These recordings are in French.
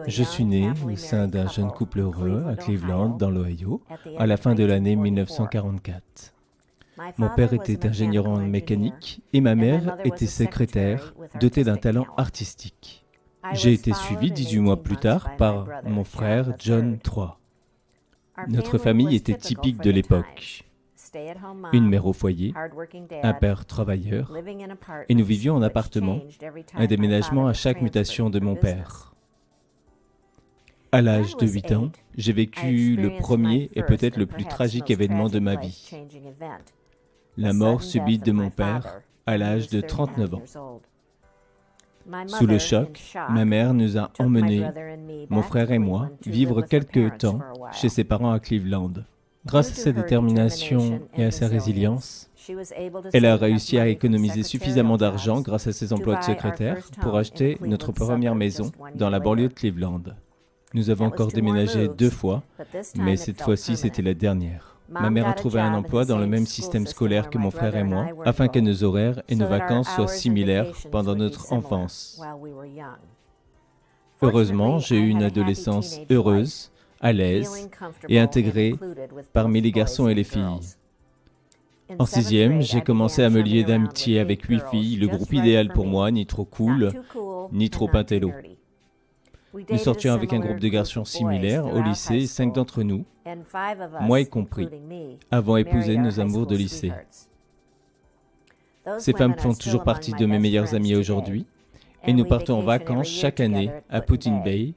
Je suis né au sein d'un jeune couple heureux à Cleveland, dans l'Ohio, à la fin de l'année 1944. Mon père était ingénieur en mécanique et ma mère était secrétaire, dotée d'un talent artistique. J'ai été suivi 18 mois plus tard par mon frère John III. Notre famille était typique de l'époque. Une mère au foyer, un père travailleur, et nous vivions en appartement, un déménagement à chaque mutation de mon père. À l'âge de 8 ans, j'ai vécu le premier et peut-être le plus tragique événement de ma vie. La mort subite de mon père à l'âge de 39 ans. Sous le choc, ma mère nous a emmenés, mon frère et moi, vivre quelque temps chez ses parents à Cleveland. Grâce à sa détermination et à sa résilience, elle a réussi à économiser suffisamment d'argent grâce à ses emplois de secrétaire pour acheter notre première maison dans la banlieue de Cleveland. Nous avons encore déménagé 2 fois, mais cette fois-ci c'était la dernière. Ma mère a trouvé un emploi dans le même système scolaire que mon frère et moi, afin que nos horaires et nos vacances soient similaires pendant notre enfance. Heureusement, j'ai eu une adolescence heureuse, à l'aise et intégrée parmi les garçons et les filles. En 6e, j'ai commencé à me lier d'amitié avec 8 filles, le groupe idéal pour moi, ni trop cool, ni trop intello. Nous sortions avec un groupe de garçons similaires au lycée et 5 d'entre nous, moi y compris, avons épousé nos amours de lycée. Ces femmes font toujours partie de mes meilleures amies aujourd'hui et nous partons en vacances chaque année à Put-in Bay,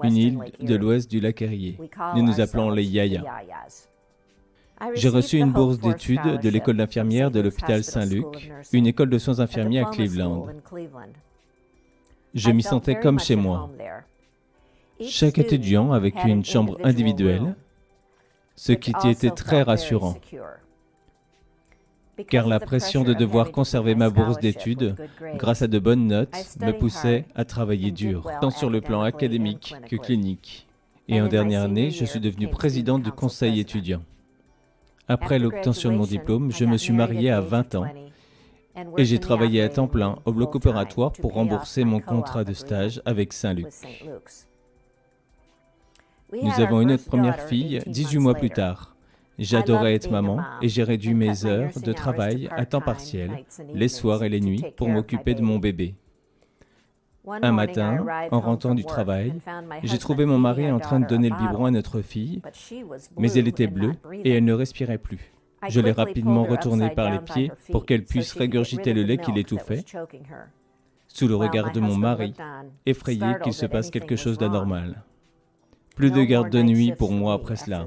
une île de l'ouest du lac Erie. Nous nous appelons les Yayas. J'ai reçu une bourse d'études de l'école d'infirmière de l'hôpital Saint-Luc, une école de soins infirmiers à Cleveland. Je m'y sentais comme chez moi. Chaque étudiant avec une chambre individuelle, ce qui était très rassurant. Car la pression de devoir conserver ma bourse d'études, grâce à de bonnes notes, me poussait à travailler dur, tant sur le plan académique que clinique. Et en dernière année, je suis devenu président du conseil étudiant. Après l'obtention de mon diplôme, je me suis marié à 20 ans et j'ai travaillé à temps plein au bloc opératoire pour rembourser mon contrat de stage avec Saint-Luc. Nous avons eu notre première fille 18 mois plus tard. J'adorais être maman et j'ai réduit mes heures de travail à temps partiel, les soirs et les nuits, pour m'occuper de mon bébé. Un matin, en rentrant du travail, j'ai trouvé mon mari en train de donner le biberon à notre fille, mais elle était bleue et elle ne respirait plus. Je l'ai rapidement retournée par les pieds pour qu'elle puisse régurgiter le lait qui l'étouffait, sous le regard de mon mari, effrayé qu'il se passe quelque chose d'anormal. Plus de garde de nuit pour moi après cela.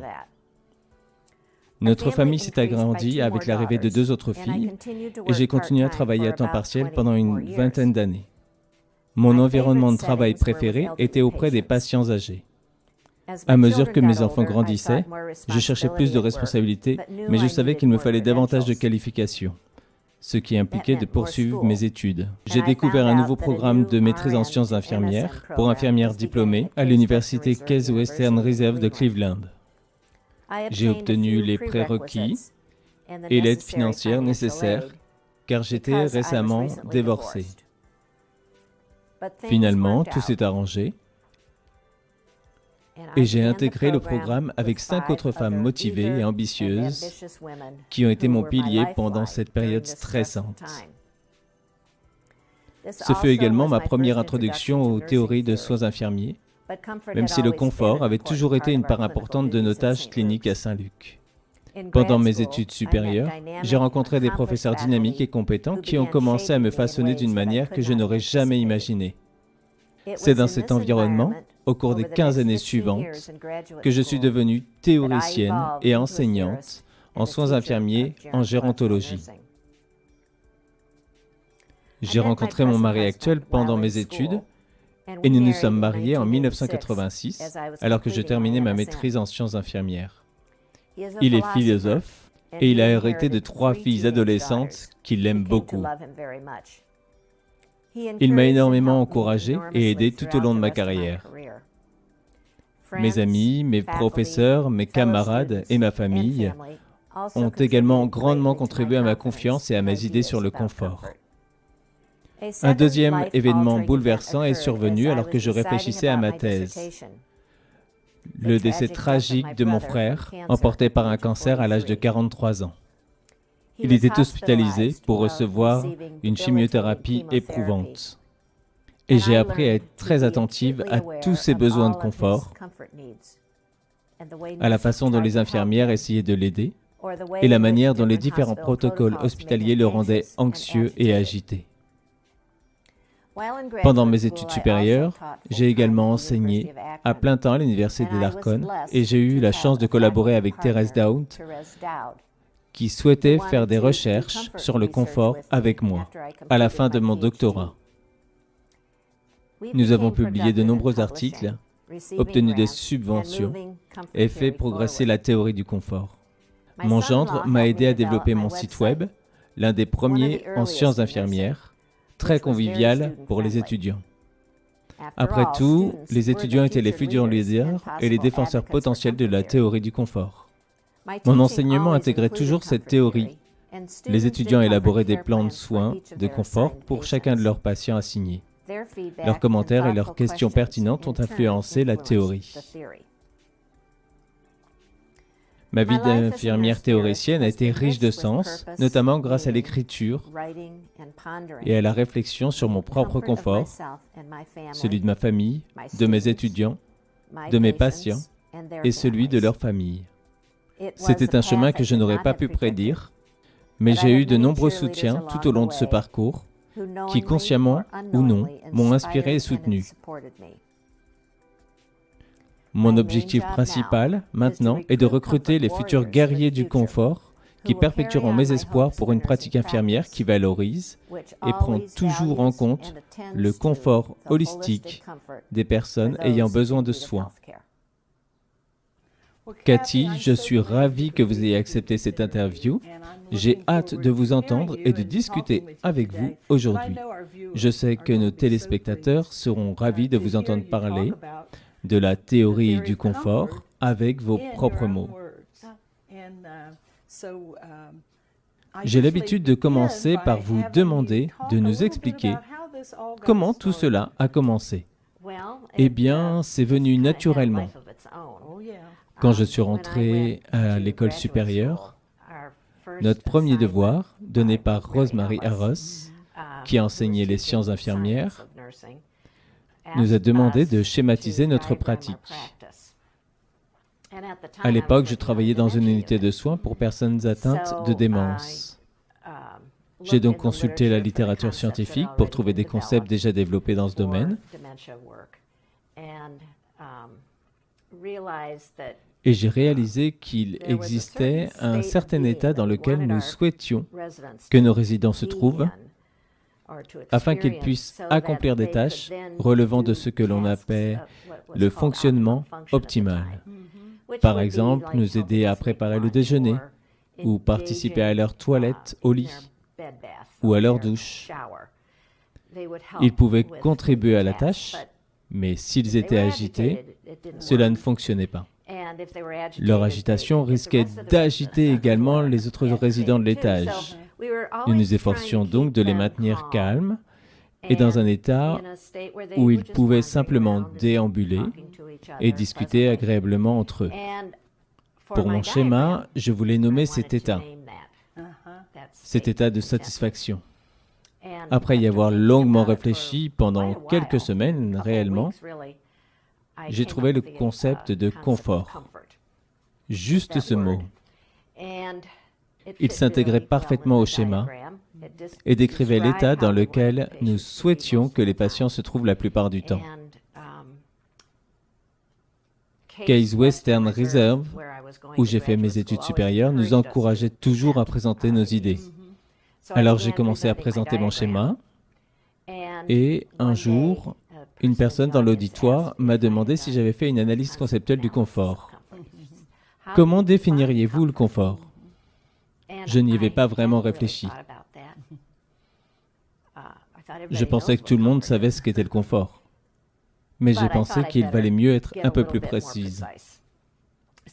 Notre famille s'est agrandie avec l'arrivée de 2 autres filles et j'ai continué à travailler à temps partiel pendant une 20aine d'années. Mon environnement de travail préféré était auprès des patients âgés. À mesure que mes enfants grandissaient, je cherchais plus de responsabilités, mais je savais qu'il me fallait davantage de qualifications, ce qui impliquait de poursuivre mes études. J'ai découvert un nouveau programme de maîtrise en sciences infirmières pour infirmières diplômées à l'université Case Western Reserve de Cleveland. J'ai obtenu les prérequis et l'aide financière nécessaire car j'étais récemment divorcé. Finalement, tout s'est arrangé et j'ai intégré le programme avec 5 autres femmes motivées et ambitieuses qui ont été mon pilier pendant cette période stressante. Ce fut également ma première introduction aux théories de soins infirmiers, même si le confort avait toujours été une part importante de nos tâches cliniques à Saint-Luc. Pendant mes études supérieures, j'ai rencontré des professeurs dynamiques et compétents qui ont commencé à me façonner d'une manière que je n'aurais jamais imaginée. C'est dans cet environnement, au cours des 15 années suivantes, que je suis devenue théoricienne et enseignante en soins infirmiers en gérontologie. J'ai rencontré mon mari actuel pendant mes études et nous nous sommes mariés en 1986, alors que je terminais ma maîtrise en sciences infirmières. Il est philosophe et il a hérité de 3 filles adolescentes qui l'aiment beaucoup. Il m'a énormément encouragé et aidé tout au long de ma carrière. Mes amis, mes professeurs, mes camarades et ma famille ont également grandement contribué à ma confiance et à mes idées sur le confort. Un deuxième événement bouleversant est survenu alors que je réfléchissais à ma thèse. Le décès tragique de mon frère, emporté par un cancer à l'âge de 43 ans. Il était hospitalisé pour recevoir une chimiothérapie éprouvante. Et j'ai appris à être très attentive à tous ses besoins de confort, à la façon dont les infirmières essayaient de l'aider, et la manière dont les différents protocoles hospitaliers le rendaient anxieux et agité. Pendant mes études supérieures, j'ai également enseigné à plein temps à l'Université d'Arconne et j'ai eu la chance de collaborer avec Thérèse Dowd, qui souhaitait faire des recherches sur le confort avec moi, à la fin de mon doctorat. Nous avons publié de nombreux articles, obtenu des subventions et fait progresser la théorie du confort. Mon gendre m'a aidé à développer mon site web, l'un des premiers en sciences infirmières, très convivial pour les étudiants. Après tout, les étudiants étaient les futurs leaders et les défenseurs potentiels de la théorie du confort. Mon enseignement intégrait toujours cette théorie. Les étudiants élaboraient des plans de soins de confort pour chacun de leurs patients assignés. Leurs commentaires et leurs questions pertinentes ont influencé la théorie. Ma vie d'infirmière théoricienne a été riche de sens, notamment grâce à l'écriture et à la réflexion sur mon propre confort, celui de ma famille, de mes étudiants, de mes patients et celui de leur famille. C'était un chemin que je n'aurais pas pu prédire, mais j'ai eu de nombreux soutiens tout au long de ce parcours qui, consciemment ou non, m'ont inspiré et soutenu. Mon objectif principal, maintenant, est de recruter les futurs guerriers du confort qui perpétueront mes espoirs pour une pratique infirmière qui valorise et prend toujours en compte le confort holistique des personnes ayant besoin de soins. Cathy, je suis ravi que vous ayez accepté cette interview. J'ai hâte de vous entendre et de discuter avec vous aujourd'hui. Je sais que nos téléspectateurs seront ravis de vous entendre parler de la théorie du confort avec vos propres mots. J'ai l'habitude de commencer par vous demander de nous expliquer comment tout cela a commencé. Eh bien, c'est venu naturellement. Quand je suis rentré à l'école supérieure, notre premier devoir, donné par Rosemary Arros, qui enseignait les sciences infirmières, nous a demandé de schématiser notre pratique. À l'époque, je travaillais dans une unité de soins pour personnes atteintes de démence. J'ai donc consulté la littérature scientifique pour trouver des concepts déjà développés dans ce domaine. Et j'ai réalisé qu'il existait un certain état dans lequel nous souhaitions que nos résidents se trouvent, afin qu'ils puissent accomplir des tâches relevant de ce que l'on appelle le fonctionnement optimal. Par exemple, nous aider à préparer le déjeuner, ou participer à leur toilette au lit, ou à leur douche. Ils pouvaient contribuer à la tâche, mais s'ils étaient agités, cela ne fonctionnait pas. Leur agitation risquait d'agiter également les autres résidents de l'étage. Nous nous efforcions donc de les maintenir calmes et dans un état où ils pouvaient simplement déambuler et discuter agréablement entre eux. Pour mon schéma, je voulais nommer cet état de satisfaction. Après y avoir longuement réfléchi pendant quelques semaines réellement, j'ai trouvé le concept de confort. Juste ce mot. Il s'intégrait parfaitement au schéma et décrivait l'état dans lequel nous souhaitions que les patients se trouvent la plupart du temps. Case Western Reserve, où j'ai fait mes études supérieures, nous encourageait toujours à présenter nos idées. Alors j'ai commencé à présenter mon schéma et un jour, une personne dans l'auditoire m'a demandé si j'avais fait une analyse conceptuelle du confort. Comment définiriez-vous le confort ? Je n'y avais pas vraiment réfléchi. Je pensais que tout le monde savait ce qu'était le confort. Mais j'ai pensé qu'il valait mieux être un peu plus précise.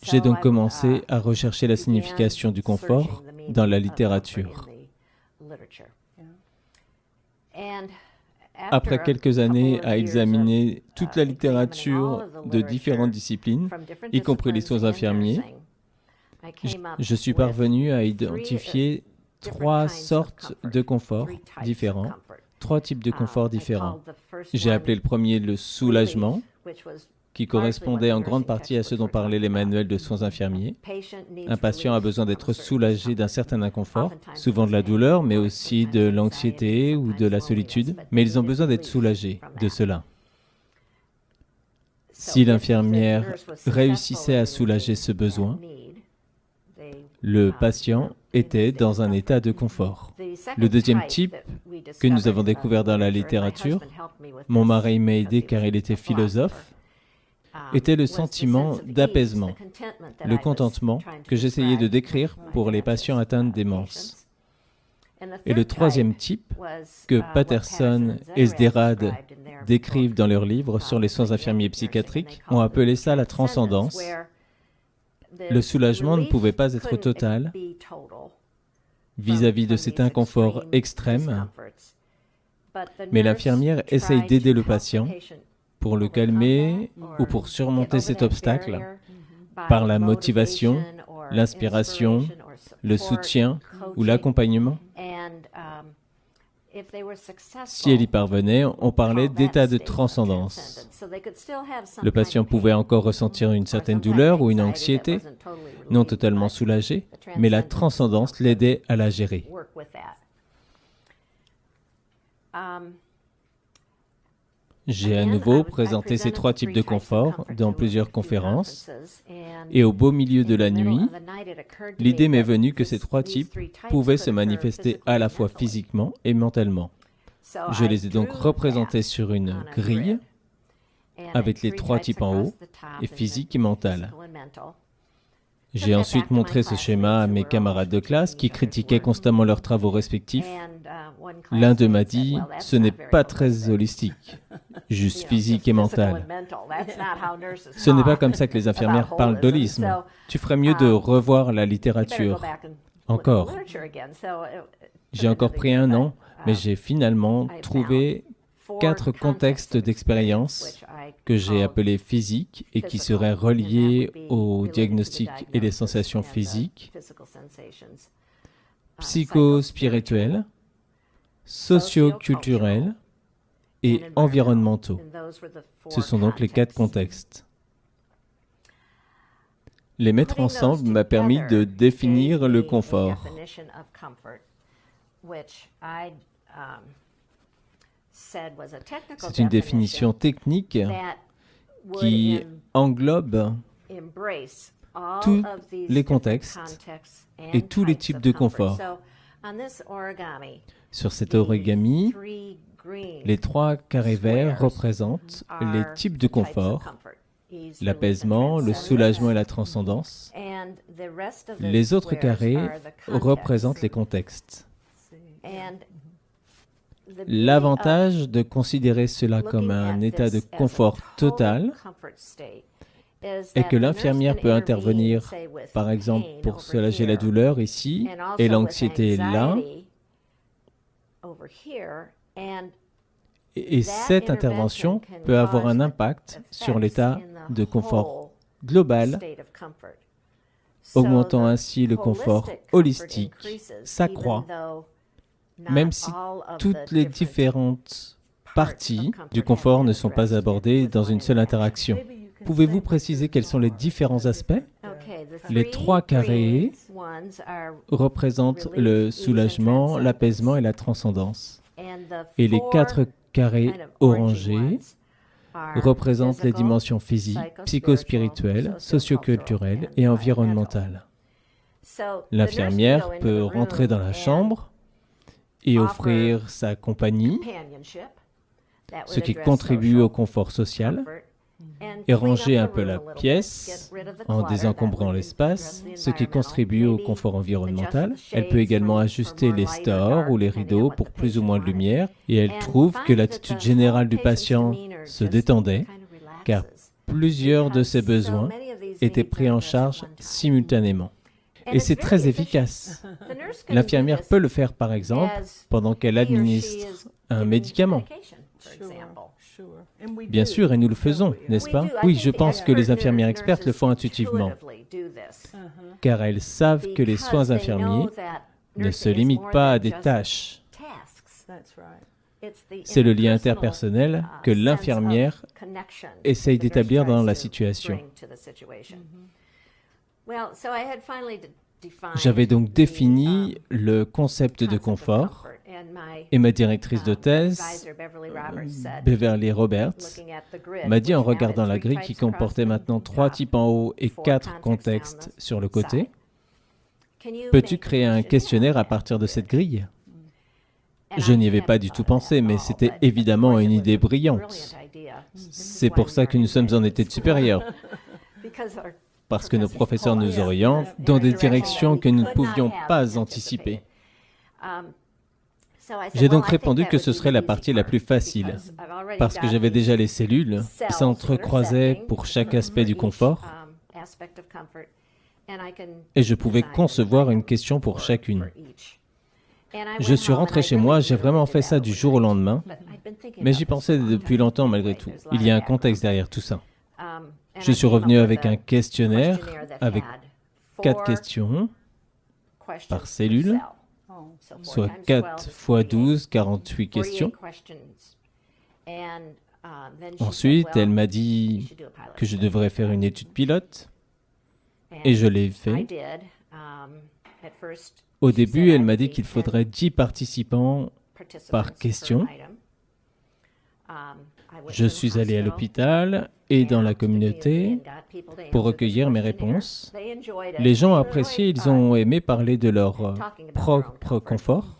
J'ai donc commencé à rechercher la signification du confort dans la littérature. Après quelques années à examiner toute la littérature de différentes disciplines, y compris les soins infirmiers, je suis parvenu à identifier 3 sortes de confort différents, 3 types de confort différents. J'ai appelé le premier le soulagement, qui correspondait en grande partie à ce dont parlaient les manuels de soins infirmiers. Un patient a besoin d'être soulagé d'un certain inconfort, souvent de la douleur, mais aussi de l'anxiété ou de la solitude, mais ils ont besoin d'être soulagés de cela. Si l'infirmière réussissait à soulager ce besoin, le patient était dans un état de confort. Le deuxième type que nous avons découvert dans la littérature, mon mari m'a aidé car il était philosophe, était le sentiment d'apaisement, le contentement que j'essayais de décrire pour les patients atteints de démence. Et le troisième type, que Patterson et Sderad décrivent dans leurs livres sur les soins infirmiers psychiatriques, ont appelé ça la transcendance. Le soulagement ne pouvait pas être total vis-à-vis de cet inconfort extrême, mais l'infirmière essaye d'aider le patient pour le calmer ou pour surmonter cet obstacle par la motivation, l'inspiration, le soutien ou l'accompagnement. Si elle y parvenait, on parlait d'état de transcendance. Le patient pouvait encore ressentir une certaine douleur ou une anxiété, non totalement soulagée, mais la transcendance l'aidait à la gérer. J'ai à nouveau présenté ces 3 types de confort dans plusieurs conférences et au beau milieu de la nuit, l'idée m'est venue que ces 3 types pouvaient se manifester à la fois physiquement et mentalement. Je les ai donc représentés sur une grille avec les 3 types en haut, et physique et mental. J'ai ensuite montré ce schéma à mes camarades de classe qui critiquaient constamment leurs travaux respectifs. L'un d'eux m'a dit « ce n'est pas très holistique, juste physique et mental. Ce n'est pas comme ça que les infirmières parlent d'holisme. Tu ferais mieux de revoir la littérature. » Encore. J'ai encore pris 1 an, mais j'ai finalement trouvé 4 contextes d'expérience que j'ai appelés physiques et qui seraient reliés au diagnostic et les sensations physiques, psycho-spirituelles, socio-culturels et environnementaux. Ce sont donc les 4 contextes. Les mettre ensemble m'a permis de définir le confort. C'est une définition technique qui englobe tous les contextes et tous les types de confort. Sur cet origami, les 3 carrés verts représentent les types de confort, l'apaisement, le soulagement et la transcendance. Les autres carrés représentent les contextes. L'avantage de considérer cela comme un état de confort total est que l'infirmière peut intervenir, par exemple, pour soulager la douleur ici et l'anxiété là. Et cette intervention peut avoir un impact sur l'état de confort global, augmentant ainsi le confort holistique, s'accroît, même si toutes les différentes parties du confort ne sont pas abordées dans une seule interaction. Pouvez-vous préciser quels sont les différents aspects? Les 3 carrés représentent le soulagement, l'apaisement et la transcendance. Et les 4 carrés orangés représentent les dimensions physiques, psychospirituelles, socioculturelles et environnementales. L'infirmière peut rentrer dans la chambre et offrir sa compagnie, ce qui contribue au confort social, et ranger un peu la pièce en désencombrant l'espace, ce qui contribue au confort environnemental. Elle peut également ajuster les stores ou les rideaux pour plus ou moins de lumière, et elle trouve que l'attitude générale du patient se détendait, car plusieurs de ses besoins étaient pris en charge simultanément. Et c'est très efficace. L'infirmière peut le faire, par exemple, pendant qu'elle administre un médicament. Bien sûr, et nous le faisons, n'est-ce pas? Oui, je pense que les infirmières expertes le font intuitivement, car elles savent que les soins infirmiers ne se limitent pas à des tâches. C'est le lien interpersonnel que l'infirmière essaye d'établir dans la situation. J'avais donc défini le concept de confort et ma directrice de thèse, Beverly Roberts, m'a dit en regardant la grille qui comportait maintenant 3 types en haut et 4 contextes sur le côté, « Peux-tu créer un questionnaire à partir de cette grille ?» Je n'y avais pas du tout pensé, mais c'était évidemment une idée brillante. C'est pour ça que nous sommes en études supérieures, parce que nos professeurs nous orientent dans des directions que nous ne pouvions pas anticiper. J'ai donc répondu que ce serait la partie la plus facile, parce que j'avais déjà les cellules qui s'entrecroisaient pour chaque aspect du confort, et je pouvais concevoir une question pour chacune. Je suis rentré chez moi, j'ai vraiment fait ça du jour au lendemain, mais j'y pensais depuis longtemps malgré tout. Il y a un contexte derrière tout ça. Je suis revenu avec un questionnaire avec 4 questions par cellule, soit 4 x 12, 48 questions. Ensuite, elle m'a dit que je devrais faire une étude pilote, et je l'ai fait. Au début, elle m'a dit qu'il faudrait 10 participants par question. Je suis allé à l'hôpital et dans la communauté pour recueillir mes réponses. Les gens ont apprécié, ils ont aimé parler de leur propre confort,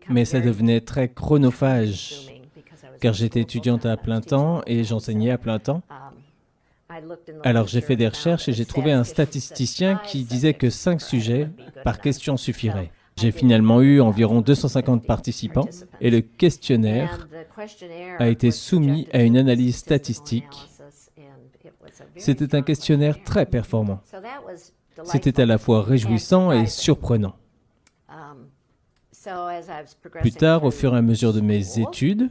mais ça devenait très chronophage, car j'étais étudiante à plein temps et j'enseignais à plein temps. Alors j'ai fait des recherches et j'ai trouvé un statisticien qui disait que 5 sujets par question suffiraient. J'ai finalement eu environ 250 participants et le questionnaire a été soumis à une analyse statistique. C'était un questionnaire très performant. C'était à la fois réjouissant et surprenant. Plus tard, au fur et à mesure de mes études,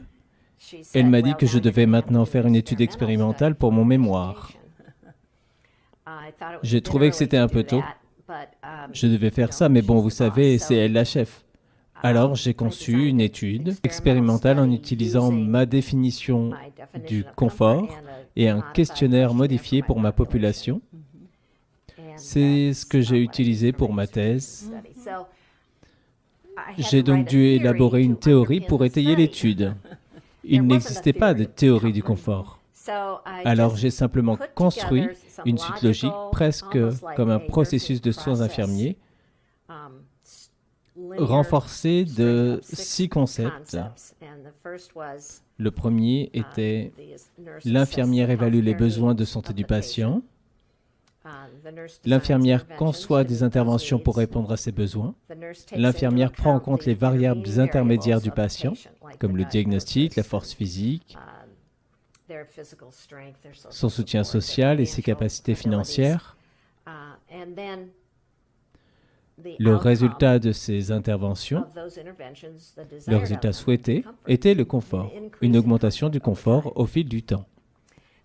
elle m'a dit que je devais maintenant faire une étude expérimentale pour mon mémoire. J'ai trouvé que c'était un peu tôt. Je devais faire ça, mais bon, vous savez, c'est elle la chef. Alors, j'ai conçu une étude expérimentale en utilisant ma définition du confort et un questionnaire modifié pour ma population. C'est ce que j'ai utilisé pour ma thèse. J'ai donc dû élaborer une théorie pour étayer l'étude. Il n'existait pas de théorie du confort. Alors j'ai simplement construit une suite logique presque comme un processus de soins infirmiers renforcé de 6 concepts. Le premier était l'infirmière évalue les besoins de santé du patient. L'infirmière conçoit des interventions pour répondre à ses besoins. L'infirmière prend en compte les variables intermédiaires du patient, comme le diagnostic, la force physique, son soutien social et ses capacités financières. Le résultat de ces interventions, le résultat souhaité, était le confort, une augmentation du confort au fil du temps.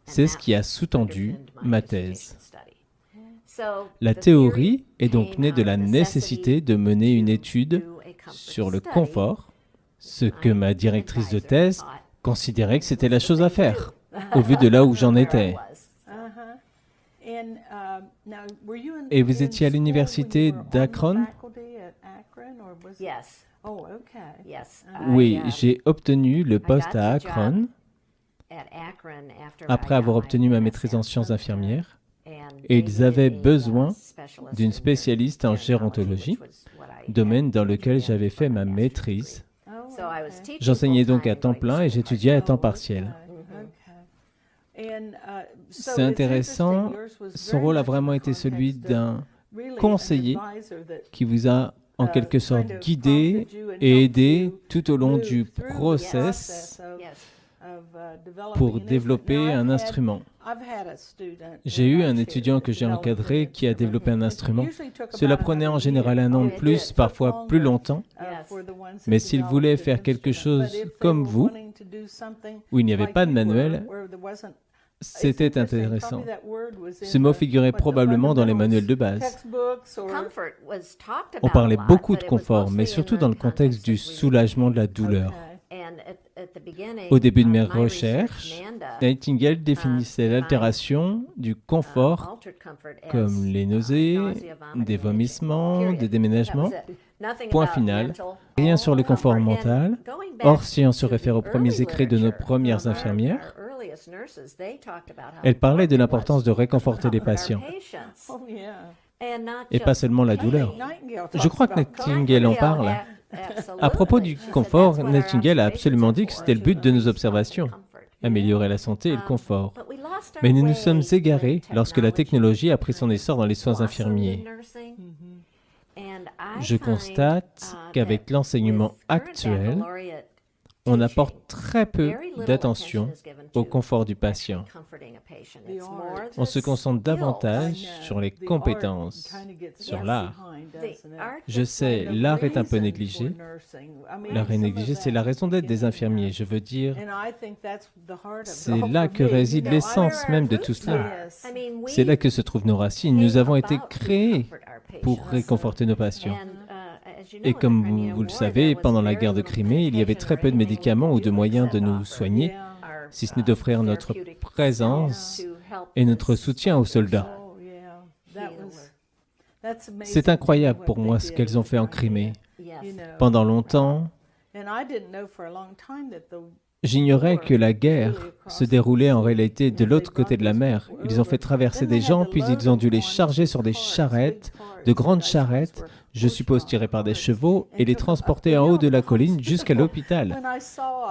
C'est ce qui a sous-tendu ma thèse. La théorie est donc née de la nécessité de mener une étude sur le confort, ce que ma directrice de thèse considérait que c'était la chose à faire, au vu de là où j'en étais. Et vous étiez à l'université d'Akron? Oui, j'ai obtenu le poste à Akron après avoir obtenu ma maîtrise en sciences infirmières. Et ils avaient besoin d'une spécialiste en gérontologie, domaine dans lequel j'avais fait ma maîtrise. J'enseignais donc à temps plein et j'étudiais à temps partiel. C'est intéressant, son rôle a vraiment été celui d'un conseiller qui vous a en quelque sorte guidé et aidé tout au long du process pour développer un instrument. J'ai eu un étudiant que j'ai encadré qui a développé un instrument. Cela prenait en général un an de plus, parfois plus longtemps. Mais s'il voulait faire quelque chose comme vous, où il n'y avait pas de manuel, c'était intéressant. Ce mot figurait probablement dans les manuels de base. On parlait beaucoup de confort, mais surtout dans le contexte du soulagement de la douleur. Au début de mes recherches, Nightingale définissait l'altération du confort comme les nausées, des vomissements, des déménagements. Point final, rien sur le confort mental. Or, si on se réfère aux premiers écrits de nos premières infirmières, elles parlaient de l'importance de réconforter les patients, et pas seulement la douleur. Je crois que Nightingale en parle. À propos du confort, Nightingale a absolument dit que c'était le but de nos observations, améliorer la santé et le confort. Mais nous nous sommes égarés lorsque la technologie a pris son essor dans les soins infirmiers. Je constate qu'avec l'enseignement actuel, on apporte très peu d'attention au confort du patient. On se concentre davantage sur les compétences, sur l'art. Je sais, l'art est un peu négligé. L'art est négligé, c'est la raison d'être des infirmiers. Je veux dire, c'est là que réside l'essence même de tout cela. C'est là que se trouvent nos racines. Nous avons été créés pour réconforter nos patients. Et comme vous le savez, pendant la guerre de Crimée, il y avait très peu de médicaments ou de moyens de nous soigner, si ce n'est d'offrir notre présence et notre soutien aux soldats. C'est incroyable pour moi ce qu'elles ont fait en Crimée. Pendant longtemps, j'ignorais que la guerre se déroulait en réalité de l'autre côté de la mer. Ils ont fait traverser des gens, puis ils ont dû les charger sur des charrettes, de grandes charrettes, je suppose tirées par des chevaux, et les transporter en haut de la colline jusqu'à l'hôpital.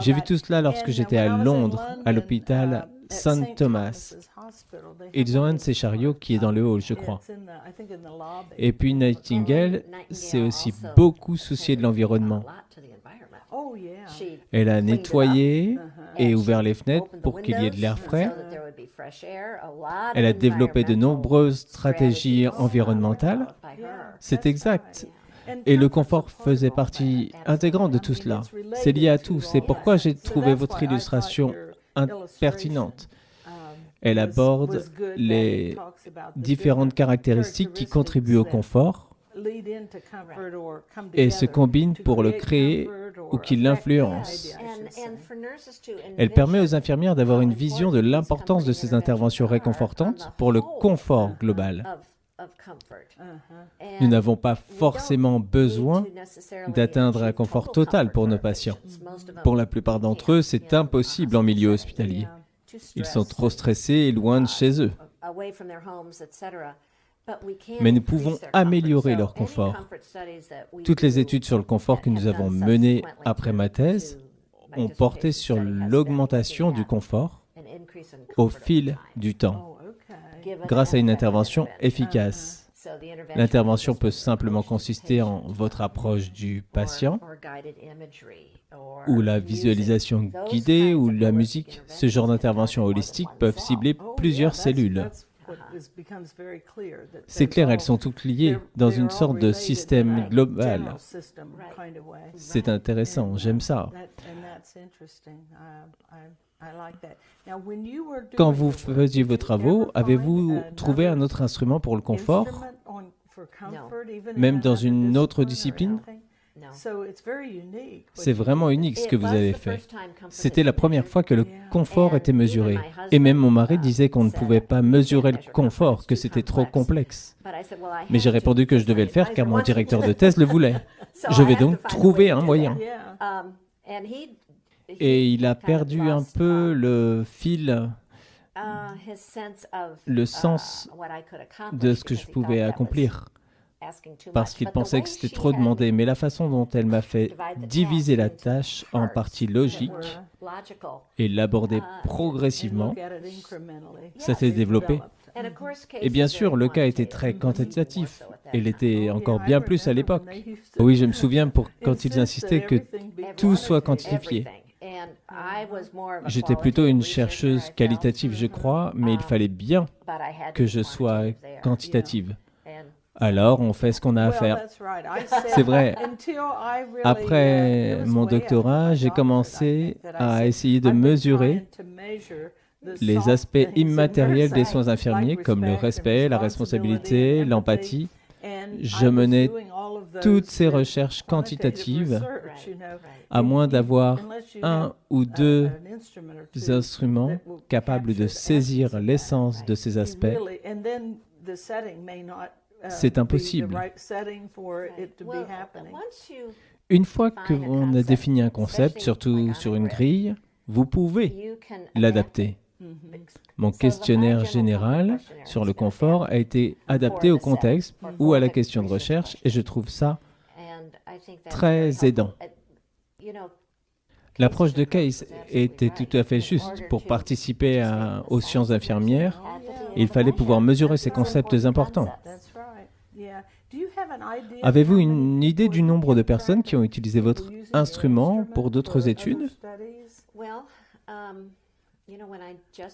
J'ai vu tout cela lorsque j'étais à Londres, à l'hôpital St. Thomas. Ils ont un de ces chariots qui est dans le hall, je crois. Et puis Nightingale s'est aussi beaucoup souciée de l'environnement. Elle a nettoyé et ouvert les fenêtres pour qu'il y ait de l'air frais. Elle a développé de nombreuses stratégies environnementales. C'est exact. Et le confort faisait partie intégrante de tout cela. C'est lié à tout. C'est pourquoi j'ai trouvé votre illustration pertinente. Elle aborde les différentes caractéristiques qui contribuent au confort et se combinent pour le créer ou qui l'influencent. Elle permet aux infirmières d'avoir une vision de l'importance de ces interventions réconfortantes pour le confort global. Nous n'avons pas forcément besoin d'atteindre un confort total pour nos patients. Pour la plupart d'entre eux, c'est impossible en milieu hospitalier. Ils sont trop stressés et loin de chez eux. Mais nous pouvons améliorer leur confort. Toutes les études sur le confort que nous avons menées après ma thèse ont porté sur l'augmentation du confort au fil du temps, grâce à une intervention efficace. L'intervention peut simplement consister en votre approche du patient, ou la visualisation guidée, ou la musique. Ce genre d'intervention holistique peuvent cibler plusieurs cellules. C'est clair, elles sont toutes liées dans une sorte de système global. C'est intéressant, j'aime ça. Quand vous faisiez vos travaux, avez-vous trouvé un autre instrument pour le confort, même dans une autre discipline? C'est vraiment unique ce que vous avez fait. C'était la première fois que le confort était mesuré. Et même mon mari disait qu'on ne pouvait pas mesurer le confort, que c'était trop complexe. Mais j'ai répondu que je devais le faire car mon directeur de thèse le voulait. Je vais donc trouver un moyen. Et il a perdu un peu le fil, le sens de ce que je pouvais accomplir, parce qu'il pensait que c'était trop demandé. Mais la façon dont elle m'a fait diviser la tâche en parties logiques et l'aborder progressivement, ça s'est développé. Et bien sûr, le cas était très quantitatif. Il était encore bien plus à l'époque. Oui, je me souviens quand ils insistaient que tout soit quantifié. J'étais plutôt une chercheuse qualitative, je crois, mais il fallait bien que je sois quantitative. Alors, on fait ce qu'on a à faire. C'est vrai. Après mon doctorat, j'ai commencé à essayer de mesurer les aspects immatériels des soins infirmiers, comme le respect, la responsabilité, l'empathie. Je menais toutes ces recherches quantitatives, à moins d'avoir un ou deux instruments capables de saisir l'essence de ces aspects. C'est impossible. Une fois qu'on a défini un concept, surtout sur une grille, vous pouvez l'adapter. Mon questionnaire général sur le confort a été adapté au contexte ou à la question de recherche et je trouve ça très aidant. L'approche de Case était tout à fait juste. Pour participer aux sciences infirmières, il fallait pouvoir mesurer ces concepts importants. Avez-vous une idée du nombre de personnes qui ont utilisé votre instrument pour d'autres études?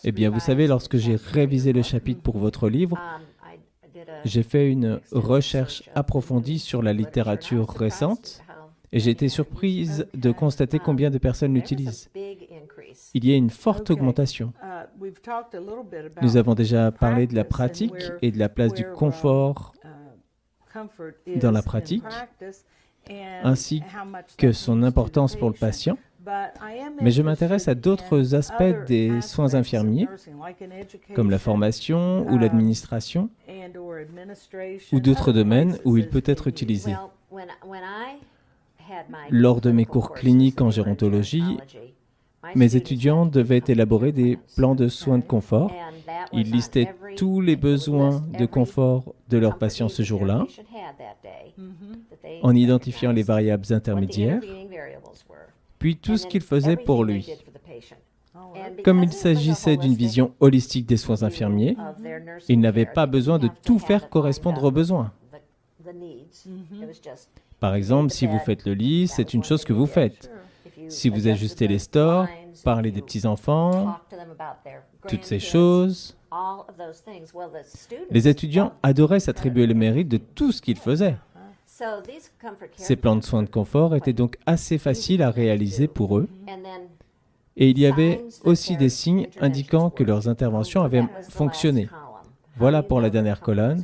Eh bien, vous savez, lorsque j'ai révisé le chapitre pour votre livre, j'ai fait une recherche approfondie sur la littérature récente et j'ai été surprise de constater combien de personnes l'utilisent. Il y a une forte augmentation. Nous avons déjà parlé de la pratique et de la place du confort dans la pratique, ainsi que son importance pour le patient. Mais je m'intéresse à d'autres aspects des soins infirmiers, comme la formation ou l'administration, ou d'autres domaines où il peut être utilisé. Lors de mes cours cliniques en gérontologie, mes étudiants devaient élaborer des plans de soins de confort. Ils listaient tous les besoins de confort de leurs patients ce jour-là, en identifiant les variables intermédiaires, puis tout ce qu'il faisait pour lui. Comme il s'agissait d'une vision holistique des soins infirmiers, il n'avait pas besoin de tout faire correspondre aux besoins. Par exemple, si vous faites le lit, c'est une chose que vous faites. Si vous ajustez les stores, parlez des petits-enfants, toutes ces choses. Les étudiants adoraient s'attribuer le mérite de tout ce qu'ils faisaient. Ces plans de soins de confort étaient donc assez faciles à réaliser pour eux. Et il y avait aussi des signes indiquant que leurs interventions avaient fonctionné. Voilà pour la dernière colonne.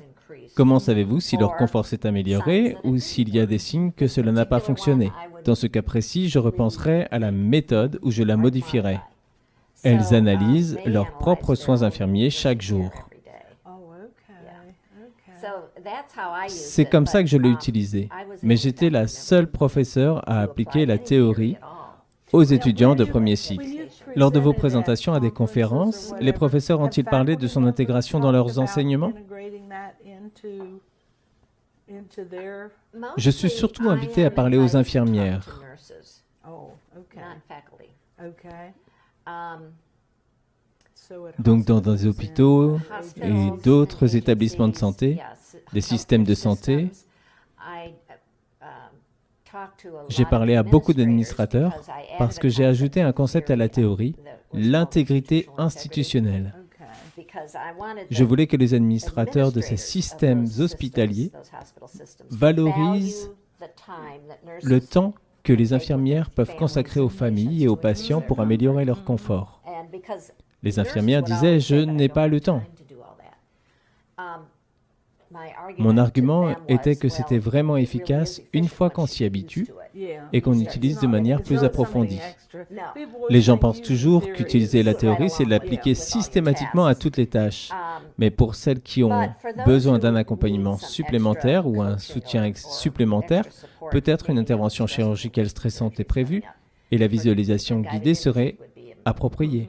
Comment savez-vous si leur confort s'est amélioré ou s'il y a des signes que cela n'a pas fonctionné? Dans ce cas précis, je repenserai à la méthode où je la modifierai. Elles analysent leurs propres soins infirmiers chaque jour. C'est comme ça que je l'ai utilisé. Mais j'étais la seule professeure à appliquer la théorie aux étudiants de premier cycle. Lors de vos présentations à des conférences, les professeurs ont-ils parlé de son intégration dans leurs enseignements? Je suis surtout invitée à parler aux infirmières. Donc dans des hôpitaux et d'autres établissements de santé, des systèmes de santé, j'ai parlé à beaucoup d'administrateurs parce que j'ai ajouté un concept à la théorie, l'intégrité institutionnelle. Je voulais que les administrateurs de ces systèmes hospitaliers valorisent le temps que les infirmières peuvent consacrer aux familles et aux patients pour améliorer leur confort. Les infirmières disaient « je n'ai pas le temps ». Mon argument était que c'était vraiment efficace une fois qu'on s'y habitue et qu'on utilise de manière plus approfondie. Les gens pensent toujours qu'utiliser la théorie, c'est l'appliquer systématiquement à toutes les tâches. Mais pour celles qui ont besoin d'un accompagnement supplémentaire ou un soutien supplémentaire, peut-être une intervention chirurgicale stressante est prévue et la visualisation guidée serait appropriée.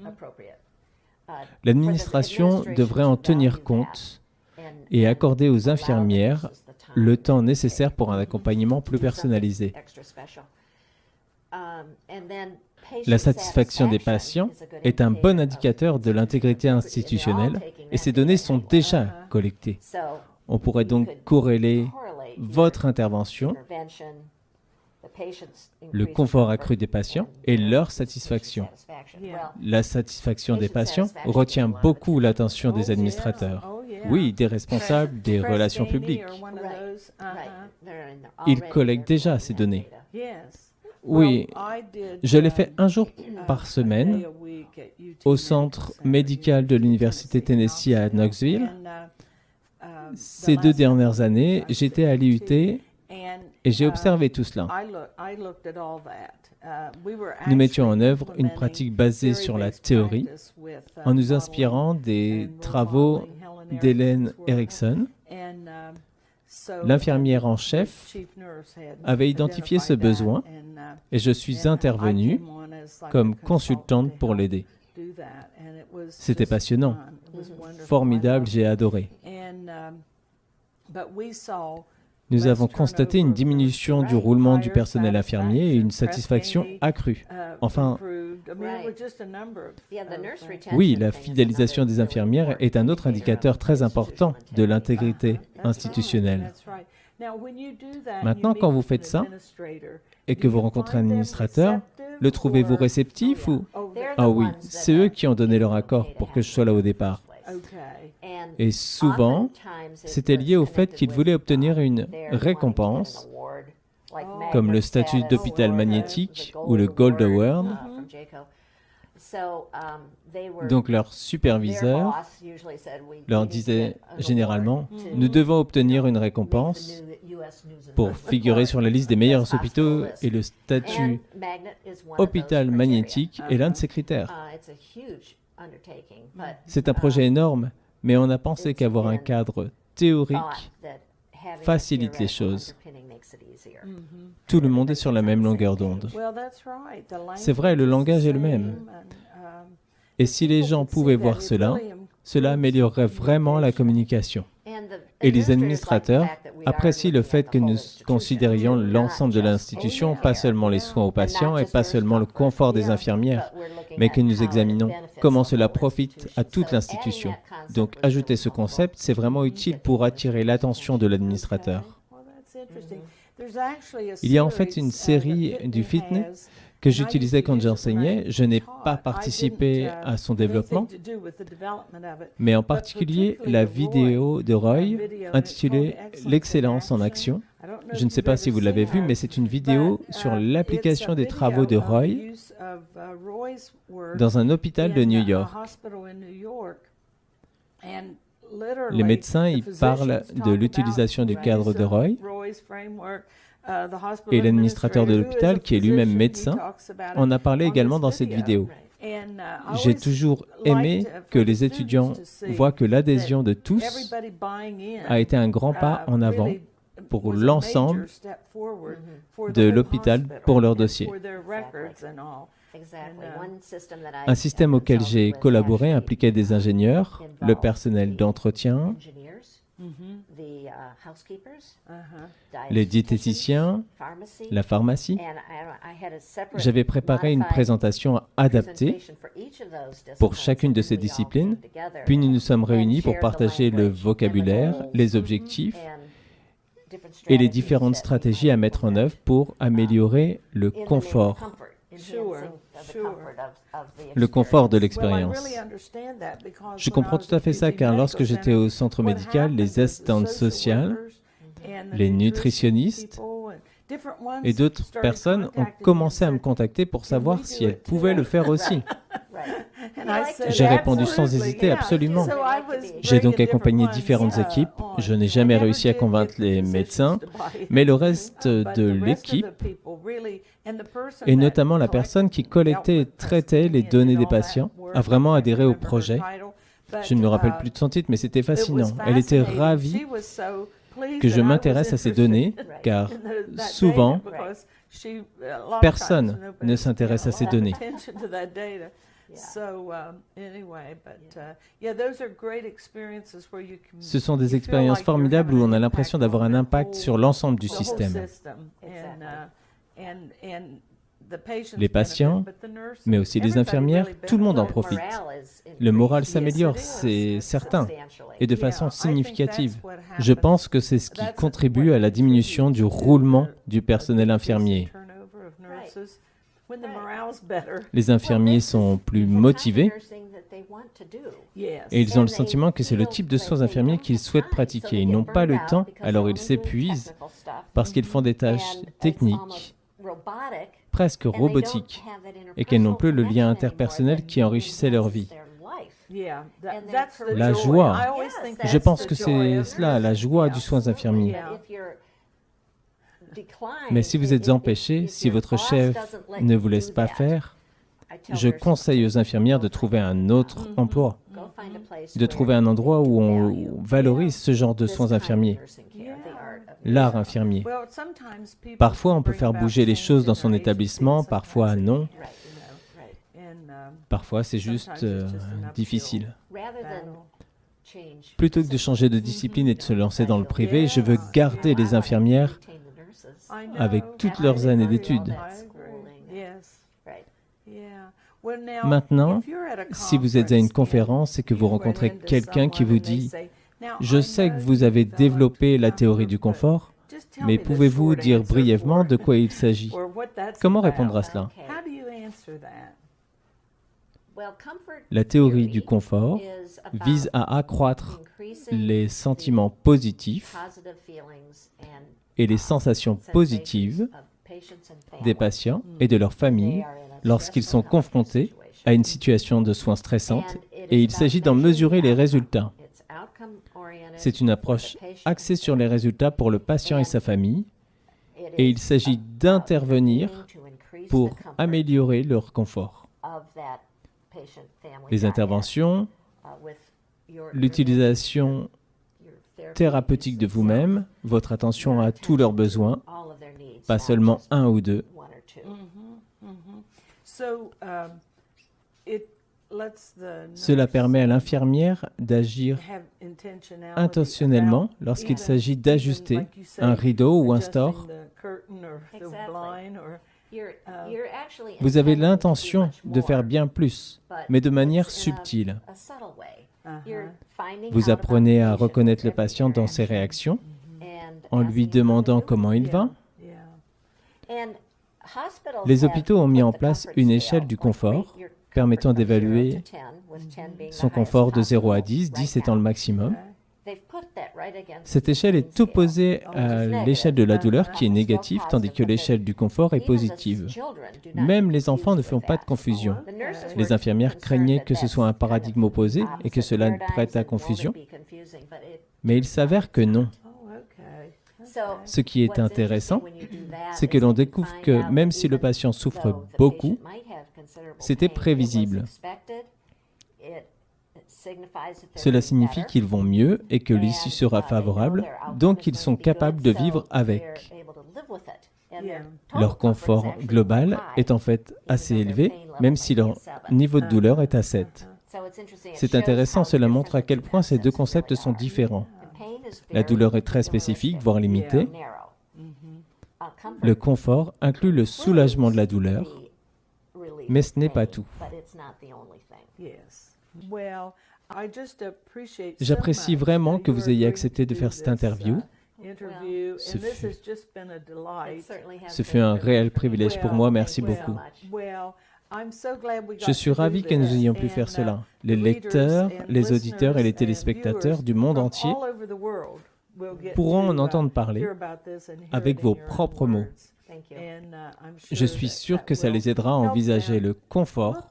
L'administration devrait en tenir compte et accorder aux infirmières le temps nécessaire pour un accompagnement plus personnalisé. La satisfaction des patients est un bon indicateur de l'intégrité institutionnelle et ces données sont déjà collectées. On pourrait donc corréler votre intervention le confort accru des patients et leur satisfaction. La satisfaction des patients retient beaucoup l'attention des administrateurs. Oui, des responsables des relations publiques. Ils collectent déjà ces données. Oui, je l'ai fait un jour par semaine au centre médical de l'Université Tennessee à Knoxville. Ces 2 dernières années, j'étais à l'IUT et j'ai observé tout cela. Nous mettions en œuvre une pratique basée sur la théorie en nous inspirant des travaux d'Hélène Erickson. L'infirmière en chef avait identifié ce besoin et je suis intervenue comme consultante pour l'aider. C'était passionnant, formidable, j'ai adoré. Nous avons constaté une diminution du roulement du personnel infirmier et une satisfaction accrue. Enfin, oui, la fidélisation des infirmières est un autre indicateur très important de l'intégrité institutionnelle. Maintenant, quand vous faites ça et que vous rencontrez un administrateur, le trouvez-vous réceptif ou... Ah oui, c'est eux qui ont donné leur accord pour que je sois là au départ. Et souvent, c'était lié au fait qu'ils voulaient obtenir une récompense, comme le statut d'hôpital magnétique ou le Gold Award. Donc leur superviseur leur disait généralement « Nous devons obtenir une récompense pour figurer sur la liste des meilleurs hôpitaux et le statut hôpital magnétique est l'un de ces critères. » C'est un projet énorme, mais on a pensé qu'avoir un cadre théorique facilite les choses. Tout le monde est sur la même longueur d'onde. C'est vrai, le langage est le même. Et si les gens pouvaient voir cela, cela améliorerait vraiment la communication. Et les administrateurs apprécient le fait que nous considérions l'ensemble de l'institution, pas seulement les soins aux patients et pas seulement le confort des infirmières, mais que nous examinons comment cela profite à toute l'institution. Donc, ajouter ce concept, c'est vraiment utile pour attirer l'attention de l'administrateur. Il y a en fait une série du fitness que j'utilisais quand j'enseignais. Je n'ai pas participé à son développement, mais en particulier la vidéo de Roy intitulée « L'excellence en action ». Je ne sais pas si vous l'avez vue, mais c'est une vidéo sur l'application des travaux de Roy dans un hôpital de New York. Les médecins y parlent de l'utilisation du cadre de Roy et l'administrateur de l'hôpital, qui est lui-même médecin, en a parlé également dans cette vidéo. J'ai toujours aimé que les étudiants voient que l'adhésion de tous a été un grand pas en avant pour l'ensemble de l'hôpital pour leur dossier. Un système auquel j'ai collaboré impliquait des ingénieurs, le personnel d'entretien, les diététiciens, la pharmacie. J'avais préparé une présentation adaptée pour chacune de ces disciplines, puis nous nous sommes réunis pour partager le vocabulaire, les objectifs et les différentes stratégies à mettre en œuvre pour améliorer le confort. Le confort de l'expérience. Je comprends tout à fait ça car lorsque j'étais au centre médical, les assistantes sociales, les nutritionnistes et d'autres personnes ont commencé à me contacter pour savoir si elles pouvaient le faire aussi. J'ai répondu sans hésiter, absolument. J'ai donc accompagné différentes équipes. Je n'ai jamais réussi à convaincre les médecins, mais le reste de l'équipe, et notamment la personne qui collectait et traitait les données des patients, a vraiment adhéré au projet. Je ne me rappelle plus de son titre, mais c'était fascinant. Elle était ravie que je m'intéresse à ces données, car souvent, personne ne s'intéresse à ces données. Ce sont des expériences formidables où on a l'impression d'avoir un impact sur l'ensemble du système. Les patients, mais aussi les infirmières, tout le monde en profite. Le moral s'améliore, c'est certain, et de façon significative. Je pense que c'est ce qui contribue à la diminution du roulement du personnel infirmier. Les infirmiers sont plus motivés et ils ont le sentiment que c'est le type de soins infirmiers qu'ils souhaitent pratiquer. Ils n'ont pas le temps, alors ils s'épuisent parce qu'ils font des tâches techniques, presque robotiques, et qu'ils n'ont plus le lien interpersonnel qui enrichissait leur vie. La joie, je pense que c'est cela, la joie du soin infirmier. Mais si vous êtes empêché, si votre chef ne vous laisse pas faire, je conseille aux infirmières de trouver un autre emploi, de trouver un endroit où on valorise ce genre de soins infirmiers, l'art infirmier. Parfois, on peut faire bouger les choses dans son établissement, parfois non. Parfois, c'est juste difficile. Plutôt que de changer de discipline et de se lancer dans le privé, je veux garder les infirmières avec toutes leurs années d'études. Maintenant, si vous êtes à une conférence et que vous rencontrez quelqu'un qui vous dit « Je sais que vous avez développé la théorie du confort, mais pouvez-vous dire brièvement de quoi il s'agit ?» Comment répondre à cela? La théorie du confort vise à accroître les sentiments positifs et les sensations positives des patients et de leur famille lorsqu'ils sont confrontés à une situation de soins stressante, et il s'agit d'en mesurer les résultats. C'est une approche axée sur les résultats pour le patient et sa famille, et il s'agit d'intervenir pour améliorer leur confort. Les interventions, l'utilisation thérapeutique de vous-même, votre attention à tous leurs besoins, pas seulement un ou deux. Cela permet à l'infirmière d'agir intentionnellement lorsqu'il s'agit d'ajuster un rideau ou un store. Vous avez l'intention de faire bien plus, mais de manière subtile. Vous apprenez à reconnaître le patient dans ses réactions, en lui demandant comment il va. Les hôpitaux ont mis en place une échelle du confort, permettant d'évaluer son confort de 0 à 10, 10 étant le maximum. Cette échelle est opposée à l'échelle de la douleur qui est négative, tandis que l'échelle du confort est positive. Même les enfants ne font pas de confusion. Les infirmières craignaient que ce soit un paradigme opposé et que cela prête à confusion, mais il s'avère que non. Ce qui est intéressant, c'est que l'on découvre que même si le patient souffre beaucoup, c'était prévisible. Cela signifie qu'ils vont mieux et que l'issue sera favorable, donc ils sont capables de vivre avec. Leur confort global est en fait assez élevé, même si leur niveau de douleur est à 7. C'est intéressant, cela montre à quel point ces deux concepts sont différents. La douleur est très spécifique, voire limitée. Le confort inclut le soulagement de la douleur, mais ce n'est pas tout. J'apprécie vraiment que vous ayez accepté de faire cette interview. Ce fut un réel privilège pour moi, merci beaucoup. Je suis ravi que nous ayons pu faire cela. Les lecteurs, les auditeurs et les téléspectateurs du monde entier pourront en entendre parler avec vos propres mots. Je suis sûr que ça les aidera à envisager le confort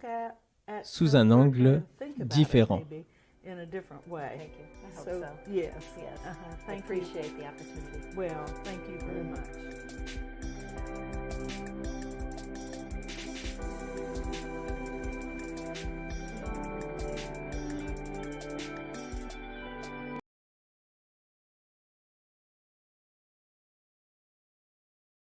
sous un angle différent. Thank you.